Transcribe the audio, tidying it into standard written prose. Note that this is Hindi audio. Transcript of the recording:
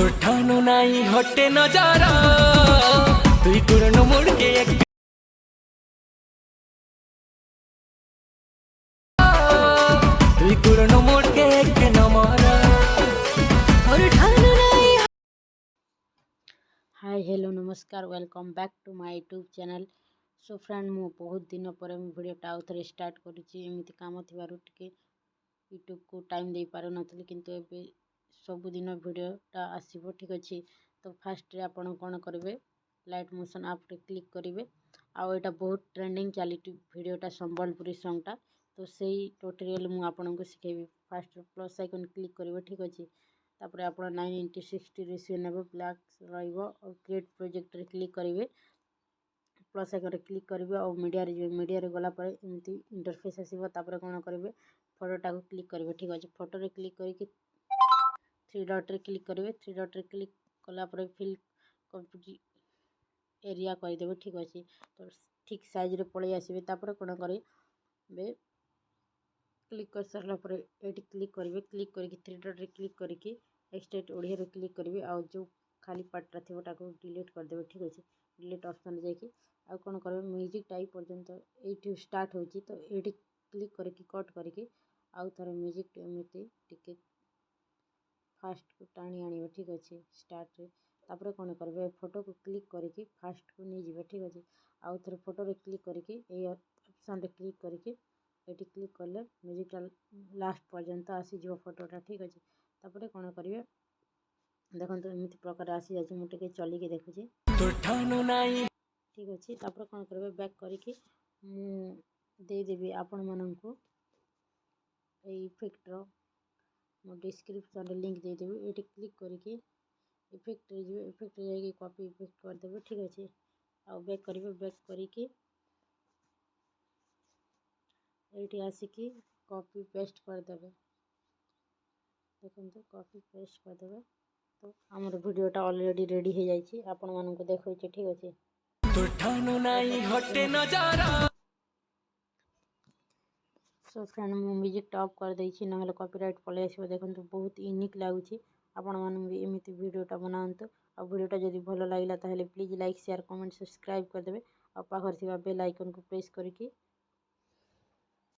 तो ठानो नाही हटे नजारा तुई कुरन मुड़ के एक तुई कुरन मुड़ के एक नमारा और ठानो नाही। हाय हेलो नमस्कार welcome back to my YouTube channel. So friend मु बहुत दिन पर वीडियोटा आउ थे स्टार्ट करुच्ची एमती काम थिबारु टिके यूट्यूब को टाइम दे पारु नथली किंतु एबे सबुदिन वीडियोटा आसीबो ठीक अछि। तो फास्ट रे आपण कोन करिवे लाइट मोशन ऐप रे क्लिक करिवे आउ एटा बहुत ट्रेंडिंग चली वीडियोटा संबलपुरी सॉन्गटा तो सेही ट्यूटोरियल मु आपन को सिखेबी। फास्ट प्लस आइकन क्लिक करिवे ठीक अछि। तापर आप 9x60 रेशियो ने ब्लैक और क्रिएट प्रोजेक्ट रे क्लिक करेंगे प्लस आइकन क्लिक करेंगे और मीडिया रे मीडिया रे गला पर एमती इंटरफेस आसीबो। तापर कोन करेंगे फोटोटा को क्लिक करेंगे ठीक अछि। फोटो रे क्लिक करके थ्री डॉट रे क्लिक करेंगे। थ्री डॉट रे क्लिक कला पर फिल एरिया कर देबे ठीक अछि। तो ठीक साइज रे पळे आसीबे। तापर कोन करेंगे क्लिक कर सारला पर एटी क्लिक करेंगे। क्लिक करके थ्री डॉट रे क्लिक करके एक्सट्रेक्ट ओडिया रे क्लिक करेंगे और जो खाली पार्टा थी ताको डिलीट कर देबे ठीक अछि। डिलीट ऑप्शन रे जाके आ कोन करबे म्यूजिक टाइप पर्यंत एठी स्टार्ट होची तो एटी क्लिक करके कट करके आउ थरे म्यूजिक एमती टिके फास्ट को टाणी आनिबे ठीक अछि स्टार्ट रे। तापर कोन करबे फोटो को क्लिक करके फास्ट को नहीं जिवे ठीक अछि। आउ थरे फोटो रे क्लिक करके ए ऑप्शन रे क्लिक करके एटी क्लिक करले म्यूजिक लास्ट पर्यंत आसी जो फोटोटा ठीक अछि। तापर कोन करिवे देखो तो एमती प्रकार आसी जाछि मु टिके चली के देखुछि तो ठानो नाही ठीक अछि। तापर कोन करबे बैक करके मु दे देबी आपण माननकु ए इफेक्ट रो मो डिस्क्रिप्शन रे लिंक दे देबी। एटी क्लिक करके इफेक्ट रे जिवे इफेक्ट रे जाके कॉपी इफेक्ट कर देबे ठीक अछि। आ बैक करिवे बैक करके एटी आसिकी कॉपी पेस्ट कर देबे देखो कॉपी पेस्ट कर देबे। तो हमर वीडियोटा ऑलरेडी रेडी हो जाइए आपण मानन को देखै छी ठीक अछि। तो ठानो नाही हटे नजारा। सो फ्रेंड मु म्यूजिक ऑफ कर देछि छी नहले कॉपीराइट पळे आसीबो। देखंतु बहुत यूनिक लागुछि आपण मानन भी एमिति वीडियोटा बनांतु। आ वीडियोटा जदि भलो लागला ताहेले please like share comment subscribe कर देबे और पाखर थिबा बेल आइकन को प्रेस करके